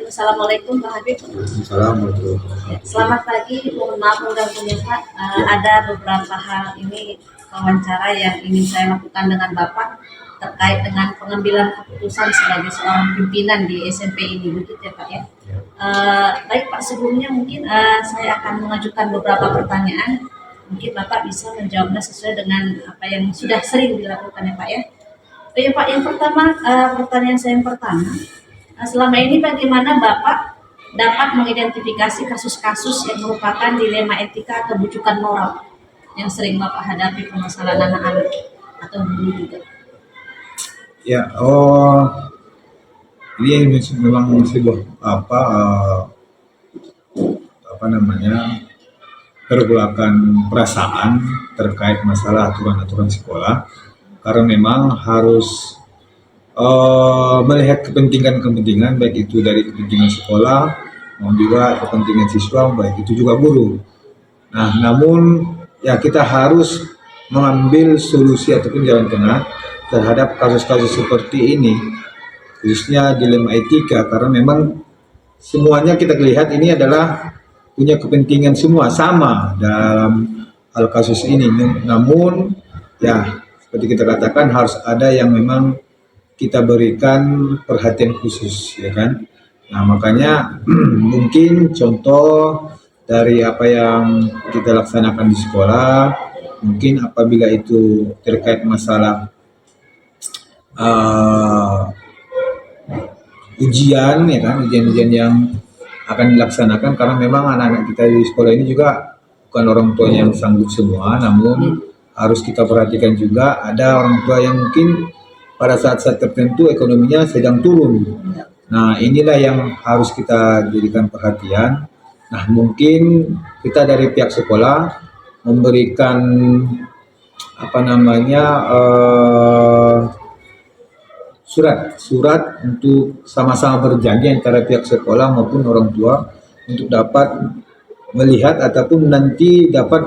Assalamualaikum Pak Habib. Assalamualaikum. Selamat pagi, mohon maaf mengganggunya Pak. Ada beberapa hal ini wawancara yang ingin saya lakukan dengan Bapak terkait dengan pengambilan keputusan sebagai seorang pimpinan di SMP ini, begitu ya Pak ya? Baik Pak, sebelumnya mungkin saya akan mengajukan beberapa pertanyaan. Mungkin Bapak bisa menjawabnya sesuai dengan apa yang sudah sering dilakukan ya Pak ya. Baik Pak, yang pertama, pertanyaan saya yang pertama, selama ini bagaimana Bapak dapat mengidentifikasi kasus-kasus yang merupakan dilema etika atau bujukan moral yang sering Bapak hadapi permasalahan anak-anak atau guru juga? Ya, ini memang sebuah pergolakan perasaan terkait masalah aturan-aturan sekolah, karena memang harus melihat kepentingan baik itu dari kepentingan sekolah maupun juga kepentingan siswa, baik itu juga guru. Nah, namun ya kita harus mengambil solusi ataupun jalan tengah terhadap kasus-kasus seperti ini, khususnya dilema etika, karena memang semuanya kita lihat ini adalah punya kepentingan semua sama dalam hal kasus ini. Namun ya seperti kita katakan harus ada yang memang kita berikan perhatian khusus, ya kan? Nah, makanya mungkin contoh dari apa yang kita laksanakan di sekolah, mungkin apabila itu terkait masalah ujian, ya kan, ujian-ujian yang akan dilaksanakan, karena memang anak-anak kita di sekolah ini juga bukan orang tua yang sanggup semua, namun harus kita perhatikan juga ada orang tua yang mungkin pada saat-saat tertentu ekonominya sedang turun. Nah, inilah yang harus kita jadikan perhatian. Nah, mungkin kita dari pihak sekolah memberikan surat untuk sama-sama berjanji antara pihak sekolah maupun orang tua untuk dapat melihat ataupun nanti dapat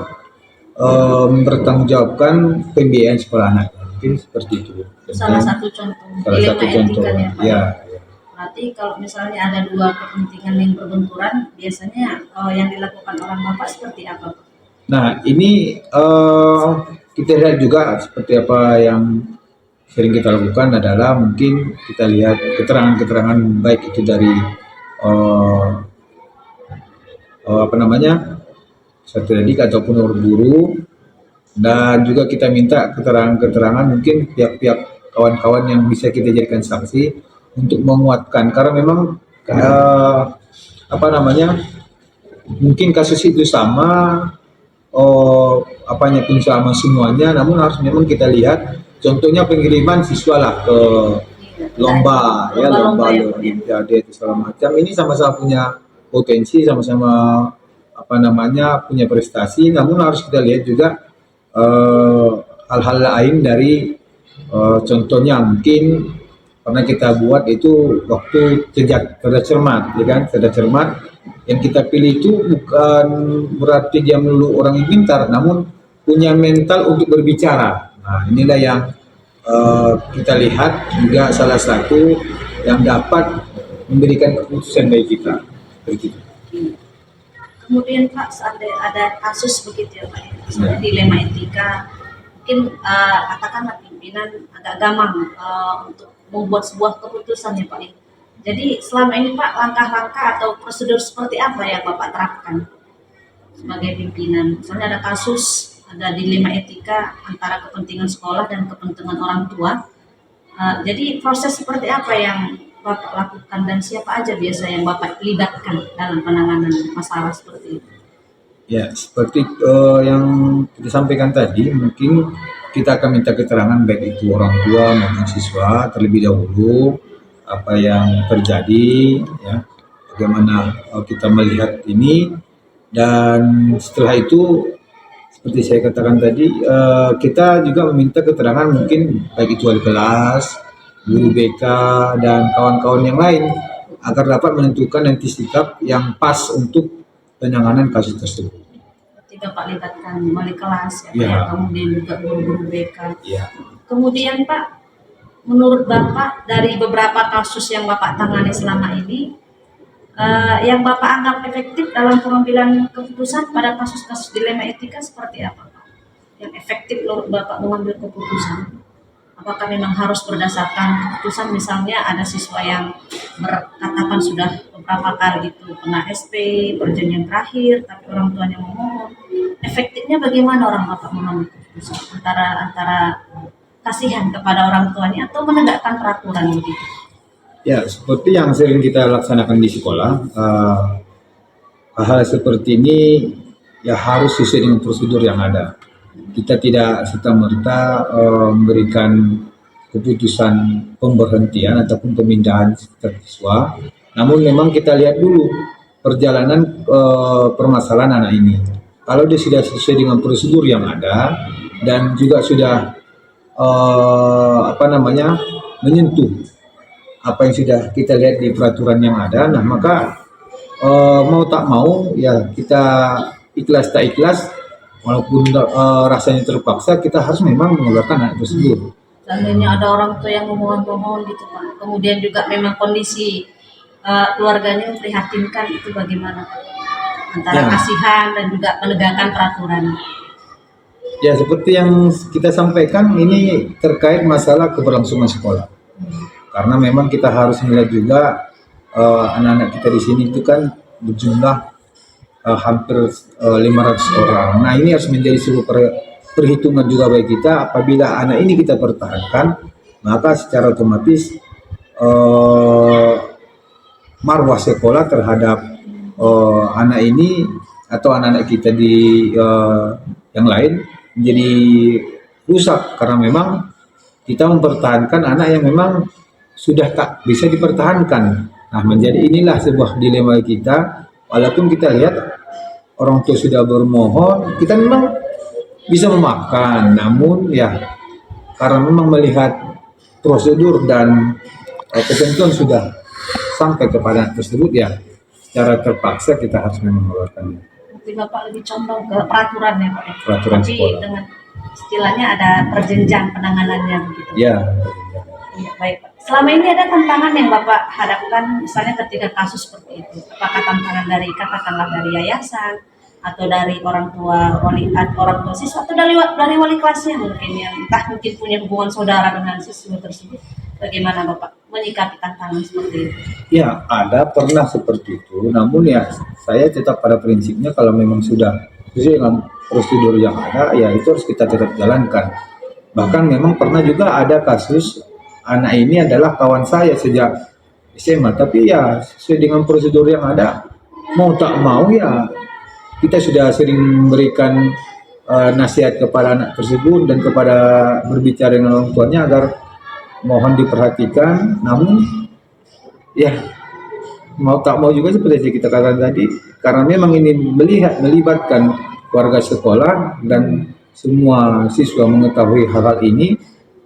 mempertanggungjawabkan pembiayaan sekolah anak. Mungkin seperti itu. Salah satu contoh. Ya. Berarti kalau misalnya ada dua kepentingan yang berbenturan, biasanya yang dilakukan orang Bapak seperti apa? Nah, ini kita lihat juga seperti apa yang sering kita lakukan adalah mungkin kita lihat keterangan-keterangan baik itu dari satu didik ataupun guru, dan juga kita minta keterangan-keterangan mungkin pihak-pihak kawan-kawan yang bisa kita jadikan saksi untuk menguatkan, karena memang mungkin kasus itu sama pun sama semuanya, namun harus memang kita lihat contohnya pengiriman siswa lah ke lomba olimpiade itu segala macam, ini sama-sama punya potensi, sama-sama punya prestasi, namun harus kita lihat juga hal-hal lain dari contohnya mungkin pernah kita buat itu waktu cerdas cermat, ya kan, cerdas cermat yang kita pilih itu bukan berarti dia melulu orang yang pintar, namun punya mental untuk berbicara. Nah, inilah yang kita lihat juga salah satu yang dapat memberikan keputusan bagi kita. Begitu. Kemudian Pak, ada kasus begitu ya Pak, misalnya dilema etika, mungkin katakanlah pimpinan agak gamang untuk membuat sebuah keputusan ya Pak. Jadi selama ini Pak, langkah-langkah atau prosedur seperti apa yang Bapak terapkan sebagai pimpinan? Misalnya ada kasus, ada dilema etika antara kepentingan sekolah dan kepentingan orang tua. Jadi proses seperti apa yang Bapak lakukan dan siapa aja biasa yang Bapak libatkan dalam penanganan masalah seperti itu? Ya, seperti yang kita sampaikan tadi, mungkin kita akan minta keterangan baik itu orang tua maupun siswa terlebih dahulu apa yang terjadi, ya, bagaimana kita melihat ini, dan setelah itu seperti saya katakan tadi, kita juga meminta keterangan mungkin baik itu wali kelas, guru BK, dan kawan-kawan yang lain agar dapat menentukan nanti sikap yang pas untuk penanganan kasus tersebut. Berarti Bapak libatkan wali kelas, ya, Pak, Ya. ya, kemudian juga guru-guru BK. Ya. Kemudian Pak, menurut Bapak dari beberapa kasus yang Bapak tangani selama ini, yang Bapak anggap efektif dalam pengambilan keputusan pada kasus-kasus dilema etika seperti apa, Pak? Yang efektif menurut Bapak mengambil keputusan? Apakah memang harus berdasarkan keputusan, misalnya ada siswa yang berkatakan sudah beberapa kali itu kena SP, perjanjian terakhir, tapi orang tuanya memohon. Efektifnya bagaimana orang Bapak mengambil keputusan? Antara kasihan kepada orang tuanya atau menegakkan peraturan begitu? Ya, seperti yang sering kita laksanakan di sekolah, hal seperti ini ya harus sesuai dengan prosedur yang ada. Kita tidak serta-merta memberikan keputusan pemberhentian ataupun pemindahan siswa, namun memang kita lihat dulu perjalanan permasalahan anak ini. Kalau dia sudah sesuai dengan prosedur yang ada dan juga sudah menyentuh apa yang sudah kita lihat di peraturan yang ada, nah maka mau tak mau ya kita ikhlas tak ikhlas, walaupun rasanya terpaksa, kita harus memang mengeluarkan anak tersebut. Seandainya ada orang tua yang memohon-mohon gitu Pak, kemudian juga memang kondisi keluarganya memprihatinkan, itu bagaimana Pak? Antara Ya. kasihan dan juga penegakan peraturan. Ya, seperti yang kita sampaikan, ini terkait masalah keberlangsungan sekolah. Karena memang kita harus melihat juga anak-anak kita di sini itu kan berjumlah hampir 500 orang. Nah, ini harus menjadi sebuah perhitungan juga bagi kita. Apabila anak ini kita pertahankan, maka secara otomatis marwah sekolah terhadap anak ini atau anak-anak kita di yang lain menjadi rusak, karena memang kita mempertahankan anak yang memang sudah tak bisa dipertahankan. Nah, menjadi inilah sebuah dilema kita. Walaupun kita lihat orang tua sudah bermohon, kita memang bisa memaafkan, namun ya karena memang melihat prosedur dan ketentuan sudah sampai kepada tersebut, ya secara terpaksa kita harus memang mengeluarkannya. Tapi Bapak lebih condong ke peraturan ya Pak ya? Peraturan Tapi sekolah. dengan istilahnya ada perjenjang penanganannya begitu. Ya, Iya, baik Pak. Selama ini ada tantangan yang Bapak hadapkan misalnya ketika kasus seperti itu? Apakah tantangan dari katakanlah dari yayasan atau dari orang tua siswa atau dari wali kelasnya mungkin, yang entah mungkin punya hubungan saudara dengan siswa tersebut? Bagaimana Bapak menyikapi tantangan seperti itu? ya ada pernah seperti itu. Namun ya saya tetap pada prinsipnya, kalau memang sudah sesuai dengan prosedur yang ada, ya itu harus kita tetap jalankan. Bahkan memang pernah juga ada kasus anak ini adalah kawan saya sejak SMA, tapi ya sesuai dengan prosedur yang ada, mau tak mau ya kita sudah sering memberikan nasihat kepada anak tersebut dan kepada berbicara dengan orang tuanya agar mohon diperhatikan. Namun ya mau tak mau juga seperti yang kita katakan tadi, karena memang ini melibatkan warga sekolah dan semua siswa mengetahui hal-hal ini,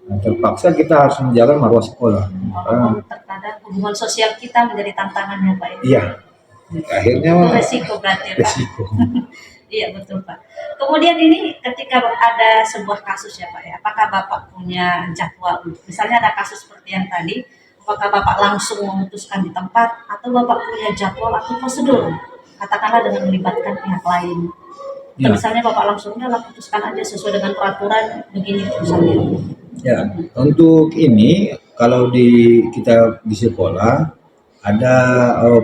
nah, terpaksa kita harus menjaga marwah sekolah. Walaupun terkadang hubungan sosial kita menjadi tantangannya Pak ya? Iya, akhirnya Itu resiko berarti ya Pak? resiko. Iya betul Pak. Kemudian ini ketika ada sebuah kasus ya Pak ya, apakah Bapak punya jadwal? Misalnya ada kasus seperti yang tadi, apakah Bapak langsung memutuskan di tempat atau Bapak punya jadwal atau prosedur? Katakanlah dengan melibatkan pihak lain. Ya. Misalnya Bapak langsung putuskan aja sesuai dengan peraturan begini putusannya. Ya, untuk ini kalau kita di sekolah ada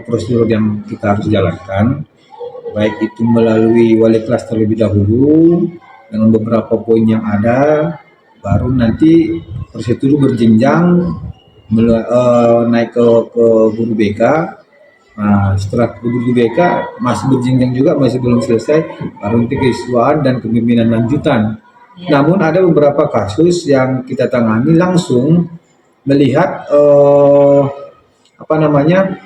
prosedur yang kita harus jalankan, baik itu melalui wali kelas terlebih dahulu dengan beberapa poin yang ada, baru nanti prosedur berjenjang naik ke guru BK. Nah, setelah guru BK masih berjenjang juga, masih belum selesai, baru nanti keistimewaan dan kepemimpinan lanjutan. Iya. Namun ada beberapa kasus yang kita tangani langsung melihat apa namanya,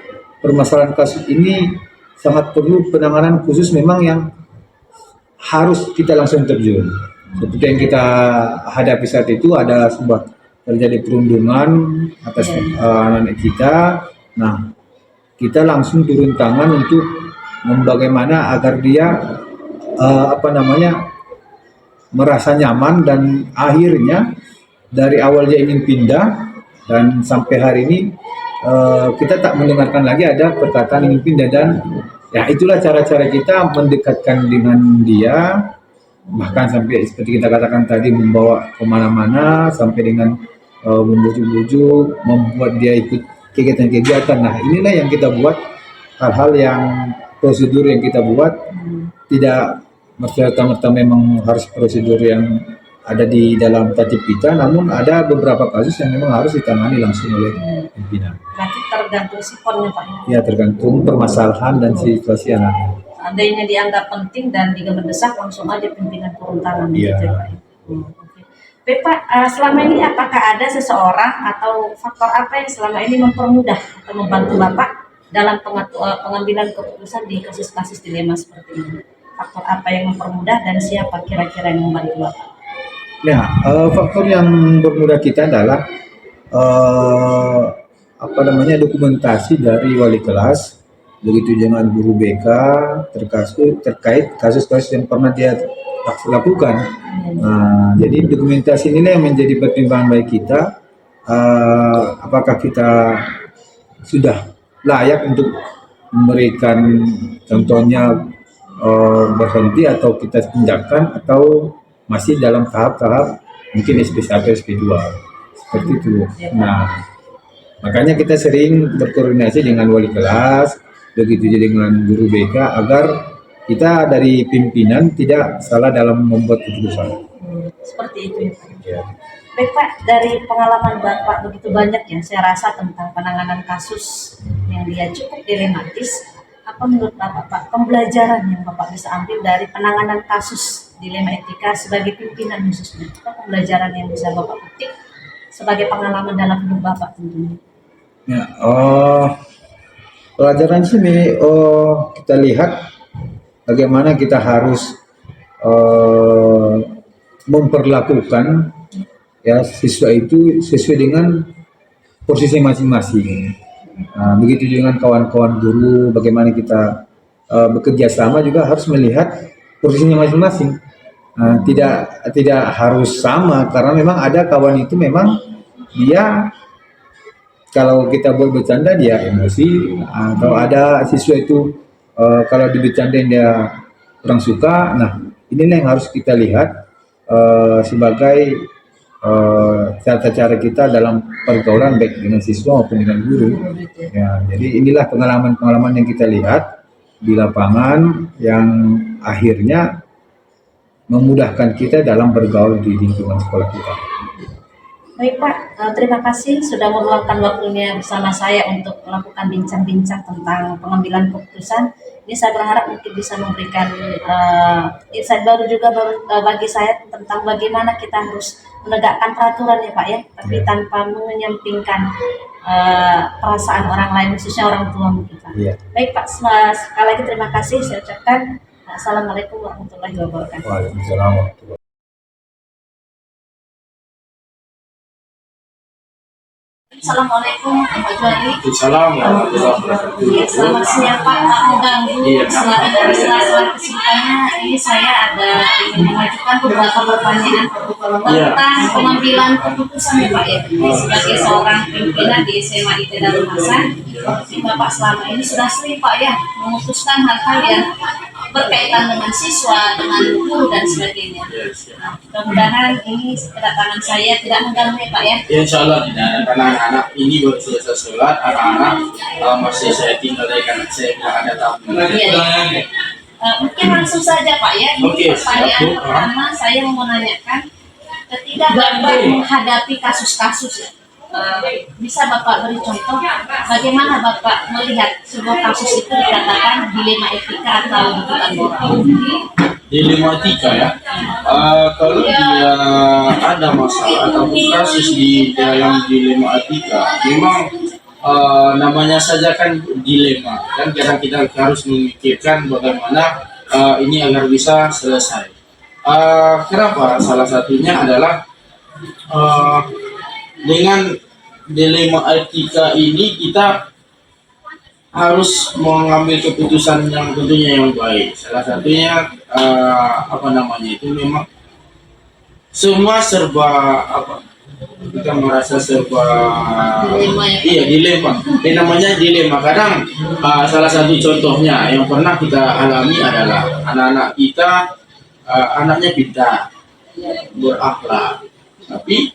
permasalahan kasus ini sangat perlu penanganan khusus memang yang harus kita langsung terjun. Seperti yang kita hadapi saat itu, ada sebuah terjadi perundungan atas anak kita. Nah, kita langsung turun tangan untuk bagaimana agar dia apa namanya, merasa nyaman, dan akhirnya dari awal dia ingin pindah dan sampai hari ini kita tak mendengarkan lagi ada perkataan ingin pindah. Dan ya itulah cara-cara kita mendekatkan dengan dia, bahkan sampai seperti kita katakan tadi, membawa kemana-mana sampai dengan membujuk-bujuk, membuat dia ikut kegiatan-kegiatan. Nah, inilah yang kita buat, hal-hal yang prosedur yang kita buat tidak merta-merta memang harus prosedur yang ada di dalam tatip kita, namun ada beberapa kasus yang memang harus ditangani langsung oleh pimpinan. Berarti tergantung sikonnya Pak. Ya, tergantung permasalahan dan situasi anaknya. Seandainya dianggap penting dan juga mendesak, langsung aja pimpinan turun tangan. Iya. Gitu, ya, Pak. Oke. Baik, Pak, selama ini apakah ada seseorang atau faktor apa yang selama ini mempermudah atau membantu Bapak dalam pengambilan keputusan di kasus-kasus dilema seperti ini? Faktor apa yang mempermudah dan siapa kira-kira yang membantu Bapak? Nah, faktor yang bermudah kita adalah apa namanya, dokumentasi dari wali kelas, begitu dengan guru BK terkait kasus-kasus yang pernah dia lakukan. Nah, jadi dokumentasi ini yang menjadi pertimbangan baik kita, apakah kita sudah layak untuk memberikan, contohnya berhenti atau kita tindakan, atau masih dalam tahap-tahap mungkin SP1 SP2 seperti itu. Nah, makanya kita sering berkoordinasi dengan wali kelas, begitu juga dengan guru BK, agar kita dari pimpinan tidak salah dalam membuat keputusan. Seperti itu ya Pak. Ya. Baik Pak, dari pengalaman Bapak begitu banyak ya, saya rasa tentang penanganan kasus yang dia cukup dilematis. Apa menurut Bapak, Pak, pembelajaran yang Bapak bisa ambil dari penanganan kasus dilema etika sebagai pimpinan khususnya? Apa pembelajaran yang bisa Bapak petik sebagai pengalaman dalam hidup Bapak tentunya? Ya, pelajaran sini kita lihat bagaimana kita harus memperlakukan ya siswa itu sesuai dengan posisi masing-masing. Nah, begitu dengan kawan-kawan guru, bagaimana kita bekerja sama juga harus melihat posisinya masing-masing. Tidak harus sama, karena memang ada kawan itu memang dia kalau kita buat bercanda dia emosi, atau ada siswa itu kalau dibercandain dia kurang suka. Nah, inilah yang harus kita lihat sebagai cara-cara kita dalam pergaulan baik dengan siswa maupun dengan guru. Ya, jadi inilah pengalaman-pengalaman yang kita lihat di lapangan yang akhirnya memudahkan kita dalam bergaul di lingkungan sekolah kita. Baik Pak, terima kasih sudah meluangkan waktunya bersama saya untuk melakukan bincang-bincang tentang pengambilan keputusan. Ini saya berharap mungkin bisa memberikan insight baru juga bagi saya tentang bagaimana kita harus menegakkan peraturan ya Pak ya, tapi tanpa menyampingkan perasaan orang lain, khususnya orang tua kita. Yeah. Baik Pak, sekali lagi terima kasih saya ucapkan. Assalamualaikum warahmatullahi wabarakatuh. Waalaikumsalam warahmatullahi. Assalamualaikum Pak Juwali. Assalamualaikum. Ya, selamat siang Pak, tak mengganggu sela-sela kesibukannya. Ini saya ada ingin mengajukan beberapa pertanyaan tentang pengambilan keputusan ya Pak ya. Sebagai seorang pimpinan di SMA IT Darul Hasan, Bapak selama ini sudah sering Pak ya memutuskan hal-hal yang berkaitan dengan siswa, dengan guru dan sebagainya. Nah, mudah-mudahan ini kedatangan saya tidak mengganggu ya Pak ya. Ya, insya Allah tidak. Karena anak-anak ini baru selesai sholat, anak-anak masih saya tinggal dari kanan saya bilang ada tamu. Iya. Mungkin langsung saja Pak ya. Ini Oke, pertanyaan siap, Bu. pertama saya mau menanyakan, ketika Bapak menghadapi kasus-kasus ya, bisa Bapak beri contoh bagaimana Bapak melihat sebuah kasus itu dikatakan dilema etika atau bukan bohong? dilema etika ya. Kalau dia ada masalah atau kasus di dalam dilema etika, memang namanya saja kan dilema, kan kadang kita harus memikirkan bagaimana ini agar bisa selesai. Kenapa? Salah satunya adalah dengan dilema etika ini kita harus mengambil keputusan yang tentunya yang baik. Salah satunya apa namanya itu memang semua serba apa kita merasa serba Dilema ya. iya dilema. Ini namanya dilema. Kadang salah satu contohnya yang pernah kita alami adalah anak-anak kita anaknya pintar, berakhlak, tapi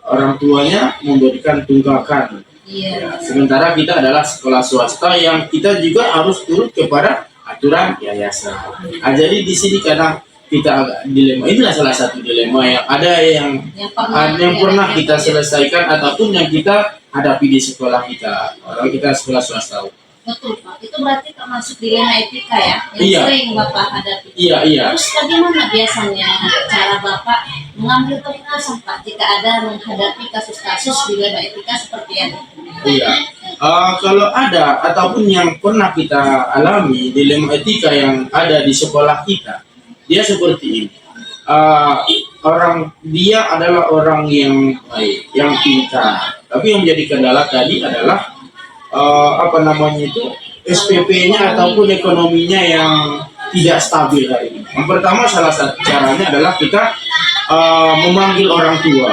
orang tuanya memberikan tunggakan. Iya. Sementara kita adalah sekolah swasta yang kita juga harus turut kepada aturan yayasan. Jadi di sini kadang kita agak dilema. Itulah salah satu dilema yang ada yang pernah kita selesaikan ataupun yang kita hadapi di sekolah kita. Kalau kita sekolah swasta. Betul Pak, itu berarti termasuk dilema etika ya, yang Iya. sering Bapak hadapi. Iya. Terus bagaimana biasanya cara Bapak mengambil keputusan Pak jika ada menghadapi kasus-kasus dilema etika seperti ini? Iya. Kalau ada ataupun yang pernah kita alami dilema etika yang ada di sekolah kita, dia seperti ini. Dia adalah orang yang baik, yang pintar. Tapi yang menjadi kendala tadi adalah apa namanya itu SPP-nya ataupun ekonominya yang tidak stabil hari ini. Yang pertama salah satu caranya adalah kita memanggil orang tua,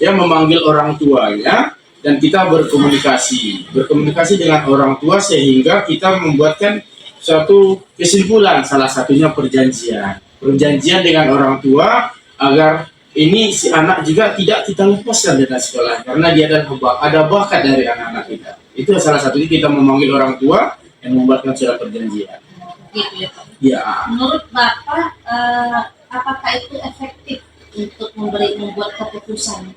ya, dan kita berkomunikasi dengan orang tua sehingga kita membuatkan suatu kesimpulan, salah satunya perjanjian dengan orang tua agar ini si anak juga tidak kita lepaskan dari sekolah karena dia ada bakat dari anak-anak kita. Itu salah satunya kita memanggil orang tua yang membuatkan surat perjanjian. Gitu ya Pak. Ya, Menurut Bapak, apakah itu efektif untuk membuat keputusan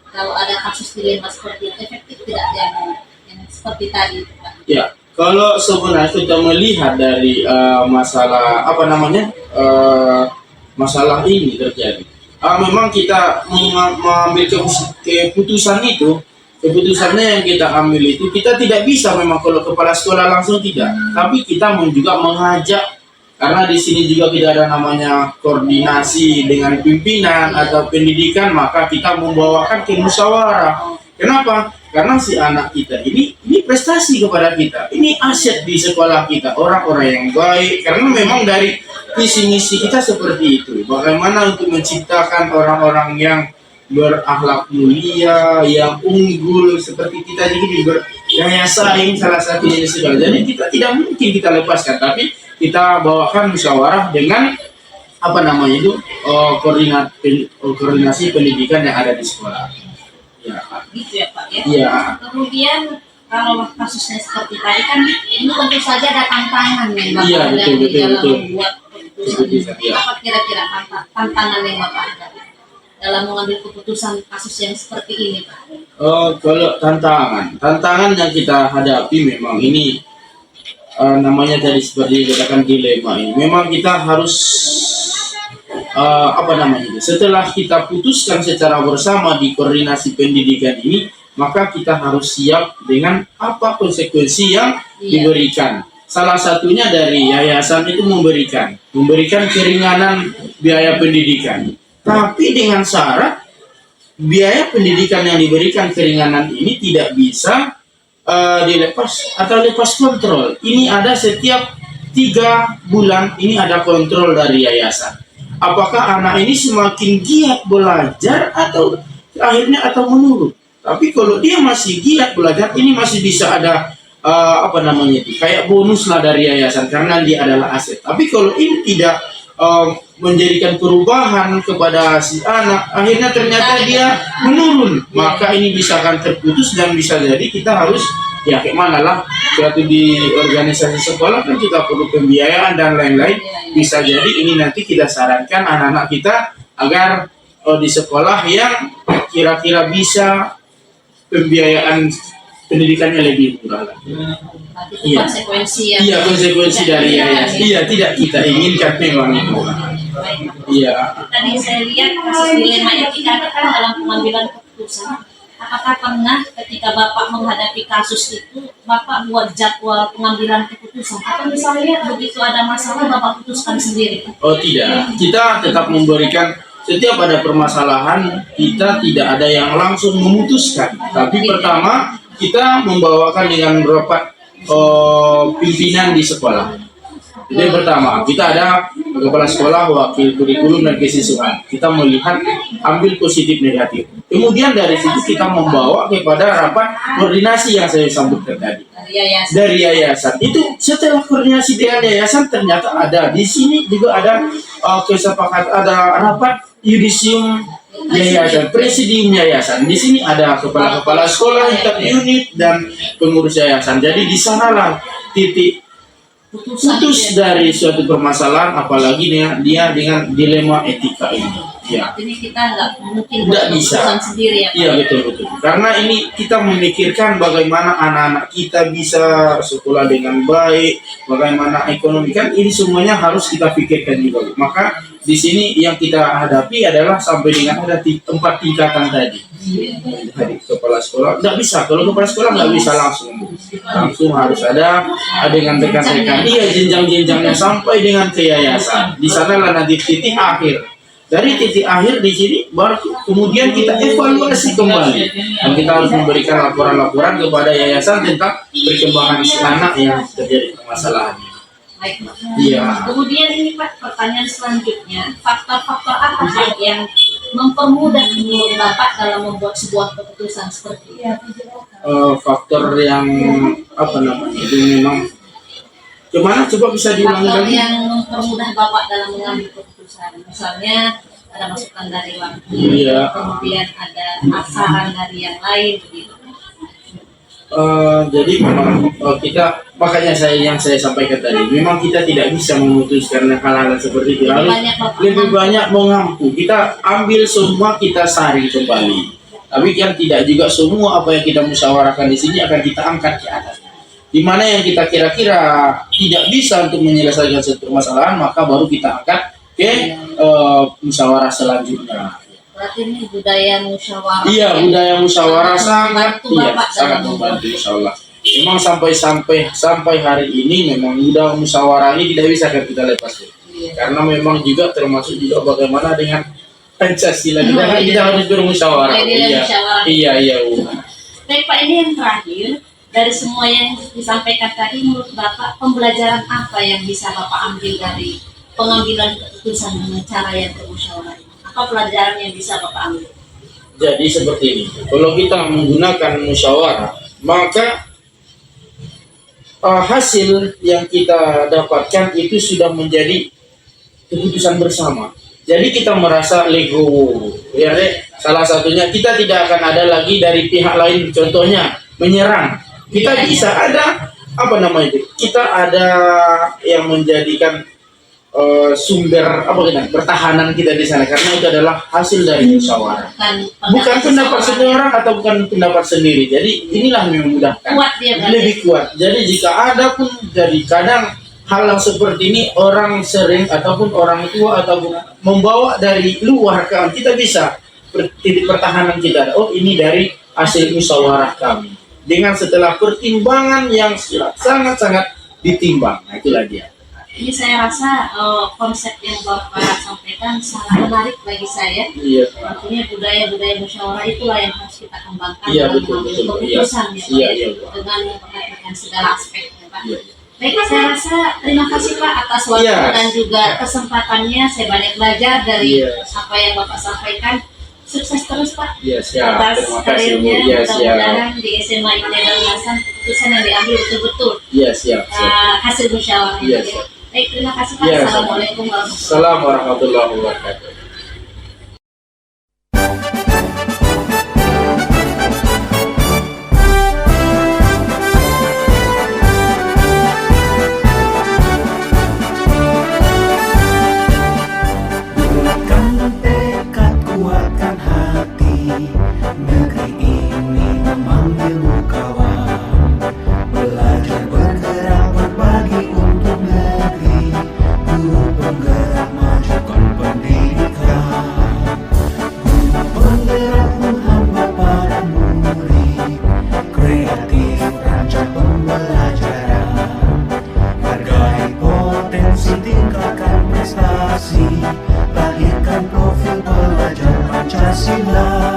kalau ada kasus dilema seperti itu, efektif tidak yang seperti tadi Pak? ya. Kalau sebenarnya kita melihat dari masalah apa namanya masalah ini terjadi, memang kita mengambil keputusannya yang kita ambil itu kita tidak bisa memang kalau kepala sekolah langsung tidak, tapi kita juga mengajak karena di sini juga tidak ada namanya koordinasi dengan pimpinan atau pendidikan, maka kita membawakan ke musyawarah. Kenapa? Karena si anak kita ini prestasi kepada kita, ini aset di sekolah kita, orang-orang yang baik. Karena memang dari visi misi kita seperti itu, bagaimana untuk menciptakan orang-orang yang berakhlak mulia, yang unggul seperti kita ini yang saing salah satunya di sekolah. Jadi kita tidak mungkin kita lepaskan, tapi kita bawakan musyawarah dengan apa namanya itu koordinasi pendidikan yang ada di sekolah. Ya, Gitu ya Pak ya. iya, Kemudian kalau kasusnya seperti tadi kan ini tentu saja ada tantangan yang Bapak Iya, hadapi dalam betul. membuat keputusan. Keputusan, iya. Apa kira-kira tantangan yang Bapak hadapi dalam mengambil keputusan kasus yang seperti ini Pak? kalau tantangan yang kita hadapi memang ini namanya tadi seperti dikatakan dilema ini. Memang kita harus apa namanya itu, setelah kita putuskan secara bersama di koordinasi pendidikan ini, maka kita harus siap dengan apa konsekuensi yang diberikan. Salah satunya dari yayasan itu memberikan keringanan biaya pendidikan, tapi dengan syarat biaya pendidikan yang diberikan keringanan ini tidak bisa dilepas atau lepas kontrol. Ini ada setiap 3 bulan ini ada kontrol dari yayasan. Apakah anak ini semakin giat belajar atau akhirnya menurun? Tapi kalau dia masih giat belajar, ini masih bisa ada apa namanya itu, kayak bonus lah dari yayasan karena dia adalah aset. Tapi kalau ini tidak menjadikan perubahan kepada si anak, akhirnya ternyata dia menurun, maka ini bisa akan terputus dan bisa jadi kita harus ya kayak mana lah, suatu di organisasi sekolah kan kita perlu pembiayaan dan lain-lain. Bisa jadi ini nanti kita sarankan anak-anak kita agar di sekolah yang kira-kira bisa pembiayaan pendidikannya lebih murah lagi. Berarti itu Iya. konsekuensi yang Iya, konsekuensi dari yayasan. Iya, tidak kita inginkan memang itu. baik. Iya. Tadi saya lihat kasus dilema etika ada kan dalam pengambilan keputusan. Apakah pernah ketika Bapak menghadapi kasus itu, Bapak buat jadwal pengambilan keputusan? Atau misalnya begitu ada masalah, Bapak putuskan sendiri? Oh tidak, kita tetap memberikan setiap ada permasalahan kita tidak ada yang langsung memutuskan. Tapi pertama kita membawakan dengan rapat pimpinan di sekolah. Itu yang pertama, kita ada kepala sekolah, wakil kurikulum dan kesiswaan. Kita melihat, ambil positif negatif. Kemudian dari situ kita membawa kepada rapat koordinasi yang saya sebutkan tadi. Dari yayasan. Dari yayasan itu setelah koordinasi dengan yayasan ternyata ada di sini juga ada kesepakatan, ada rapat yudisium yayasan, presidium yayasan. Di sini ada kepala-kepala sekolah, tingkat unit dan pengurus yayasan. Jadi di sanalah titik putus dari suatu permasalahan, apalagi dia dengan dilema etika ini. Ya. Ini kita nggak mungkin Nggak buat bisa. keputusan sendiri ya Pak? Iya betul. Karena ini kita memikirkan bagaimana anak-anak kita bisa sekolah dengan baik, bagaimana ekonomi, kan ini semuanya harus kita pikirkan juga. Maka di sini yang kita hadapi adalah sampai dengan ada tempat tingkatan tadi. Dari kepala sekolah nggak bisa, kalau kepala sekolah nggak bisa langsung harus ada dengan rekan-rekan. Iya, jenjang-jenjangnya sampai dengan ke yayasan. Di sanalah nanti titik akhir. Dari titik akhir di sini baru kemudian kita evaluasi kembali dan kita harus memberikan laporan-laporan kepada yayasan tentang perkembangan si anak yang terjadi permasalahannya. Baik Pak. Iya. Kemudian ini Pak, pertanyaan selanjutnya, faktor-faktor apa Pak yang mempermudah menurut Bapak dalam membuat sebuah keputusan seperti ini? Faktor yang apa namanya itu memang gimana, coba bisa diulangi Faktor lagi? yang mempermudah Bapak dalam mengambil keputusan, misalnya ada masukan dari wakil, Iya. kemudian ada asaran dari yang lain begitu. Jadi memang kita, makanya yang saya sampaikan tadi, memang kita tidak bisa memutuskan hal-hal seperti itu. Harus lebih banyak mengampu. Kita ambil semua, kita saring kembali. Tapi kan tidak juga semua apa yang kita musyawarahkan di sini akan kita angkat ke atas. Di mana yang kita kira-kira tidak bisa untuk menyelesaikan satu permasalahan, maka baru kita angkat ke musyawarah selanjutnya. Berarti ini budaya musyawarah. Iya, budaya musyawarah sangat, membantu Bapak sangat dalam membantu, insya Allah. Memang sampai hari ini memang budaya musyawarah ini tidak bisa kita lepas. Iya. Karena memang juga termasuk juga bagaimana dengan Pancasila kita harus bermusyawarah. Nilai-nilai musyawarah. Iya. Baik Pak, ini yang terakhir. Dari semua yang disampaikan tadi, menurut Bapak pembelajaran apa yang bisa Bapak ambil dari pengambilan keputusan dengan cara yang bermusyawarah? Apa pelajaran yang bisa Bapak ambil? Jadi seperti ini, kalau kita menggunakan musyawarah, maka hasil yang kita dapatkan itu sudah menjadi keputusan bersama. Jadi kita merasa legowo, ya, salah satunya kita tidak akan ada lagi dari pihak lain, contohnya menyerang. Kita bisa ada apa namanya itu? Kita ada yang menjadikan sumber pertahanan kita di sana, karena itu adalah hasil dari musyawarah. Bukan pendapat seseorang atau bukan pendapat sendiri. Jadi inilah yang memudahkan. Kuat dia berarti. Lebih kuat. Jadi jika ada pun jadi kadang hal yang seperti ini orang sering ataupun orang tua ataupun membawa dari luar kan, kita bisa titik pertahanan kita. Oh, ini dari hasil musyawarah kami. Dengan setelah pertimbangan yang sangat-sangat ditimbang. Nah, itulah dia. Ini saya rasa konsep yang Bapak sampaikan sangat menarik bagi saya. Iya. Artinya budaya-budaya musyawarah itulah yang harus kita kembangkan Iya, dalam betul, mengambil betul. keputusan ya, Pak, Iya, ya, iya. dengan memperhatikan segala aspeknya Pak. Iya. Baik, saya rasa terima kasih Pak atas waktu Iya. dan juga kesempatannya. Saya banyak belajar dari Iya. apa yang Bapak sampaikan. Sukses terus Pak Iya, siap. atas Terima kasih, Bu. karirnya. Iya, siap. Mudah-mudahan di SMA Ibnu Hasan keputusan yang diambil betul-betul Iya, siap. hasil musyawarah. Iya, Ya. siap. Baik, terima kasih Pak. Iya, Assalamualaikum warahmatullahi wabarakatuh. Assalamualaikum warahmatullahi wabarakatuh. Bulatkan tekad, kuatkan hati, negeri ini memanggilmu kawan. berprestasi, lahirkan profil pelajar Pancasila.